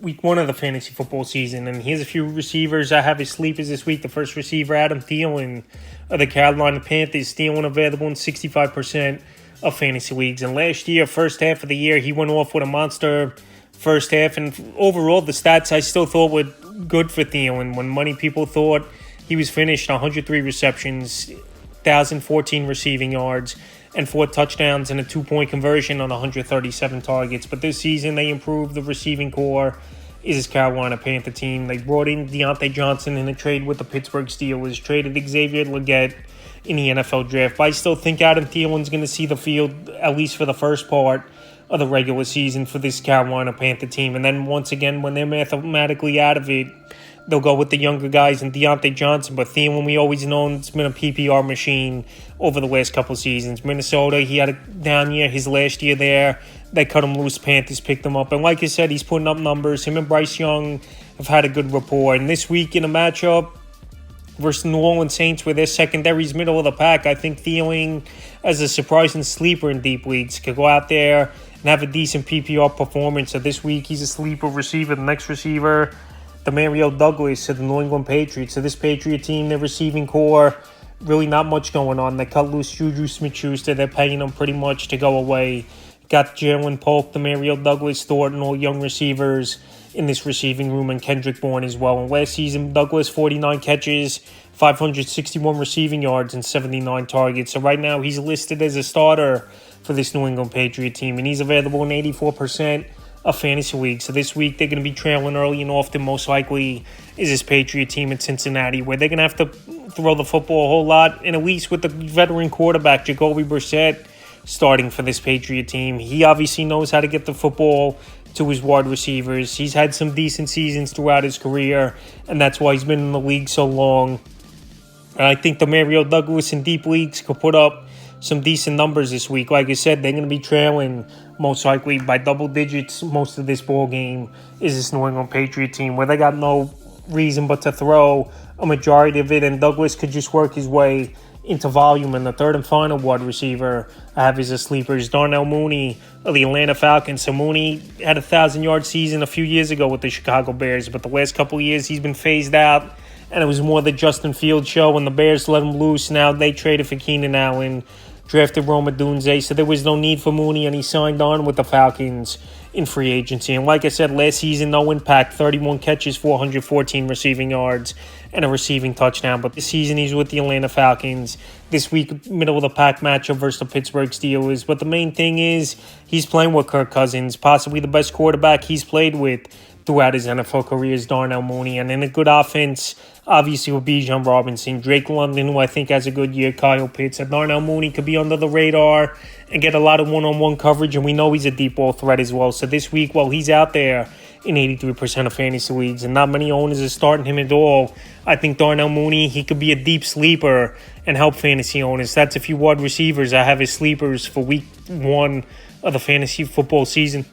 week one of the fantasy football season, and here's a few receivers I have as sleepers this week. The first receiver, Adam Thielen of the Carolina Panthers. Thielen available in 65% of fantasy leagues. And last year, first half of the year, he went off with a monster first half. And overall, the stats I still thought were good for Thielen. When many people thought he was finished, 103 receptions, 1,014 receiving yards, and 4 touchdowns and a 2-point conversion on 137 targets. But this season, they improved the receiving core is his Carolina Panther team. They brought in Deontay Johnson in a trade with the Pittsburgh Steelers, traded Xavier Legette in the NFL draft. But I still think Adam Thielen's going to see the field, at least for the first part of the regular season for this Carolina Panther team. And then once again, when they're mathematically out of it, they'll go with the younger guys and Deontay Johnson. But Thielen, we always known, it's been a PPR machine over the last couple seasons. Minnesota, he had a down year his last year there. They cut him loose. Panthers picked him up. And like I said, he's putting up numbers. Him and Bryce Young have had a good rapport. And this week in a matchup versus New Orleans Saints, where their secondary's middle of the pack, I think Thielen, as a surprising sleeper in deep leagues, could go out there and have a decent PPR performance. So this week, he's a sleeper receiver. The next receiver, Darnell Douglas of the New England Patriots. So this Patriot team, their receiving core, really not much going on. They cut loose Juju Smith-Schuster. They're paying them pretty much to go away. Got Jalen Polk, Darnell Douglas, Thornton, all young receivers in this receiving room, and Kendrick Bourne as well. And last season, Douglas, 49 catches, 561 receiving yards, and 79 targets. So right now, he's listed as a starter for this New England Patriot team, and he's available in 84% of fantasy leagues. So this week, they're going to be trailing early and often. Most likely is this Patriot team in Cincinnati, where they're going to have to throw the football a whole lot, and at least with the veteran quarterback, Jacoby Brissett, starting for this Patriot team. He obviously knows how to get the football to his wide receivers. He's had some decent seasons throughout his career, and that's why he's been in the league so long. And I think Darnell Douglas in deep leagues could put up some decent numbers this week. Like I said, they're going to be trailing most likely by double digits most of this ball game is this New England Patriot team, where they got no reason but to throw a majority of it, and Douglas could just work his way into volume. And the third and final wide receiver I have as a sleeper is Darnell Mooney of the Atlanta Falcons. So Mooney had a 1,000-yard season a few years ago with the Chicago Bears, but the last couple of years he's been phased out, and it was more the Justin Fields show when the Bears let him loose. Now they traded for Keenan Allen, drafted Rome Odunze, so there was no need for Mooney, and he signed on with the Falcons in free agency. And like I said, last season, no impact, 31 catches, 414 receiving yards, and a receiving touchdown. But this season, he's with the Atlanta Falcons. This week, middle-of-the-pack matchup versus the Pittsburgh Steelers. But the main thing is he's playing with Kirk Cousins, possibly the best quarterback he's played with throughout his NFL career is Darnell Mooney. And in a good offense, obviously with Bijan Robinson, Drake London, who I think has a good year, Kyle Pitts. And Darnell Mooney could be under the radar and get a lot of one-on-one coverage, and we know he's a deep ball threat as well. So this week, while he's out there in 83% of fantasy leagues and not many owners are starting him at all, I think Darnell Mooney, he could be a deep sleeper and help fantasy owners. That's a few wide receivers I have as sleepers for week one of the fantasy football season.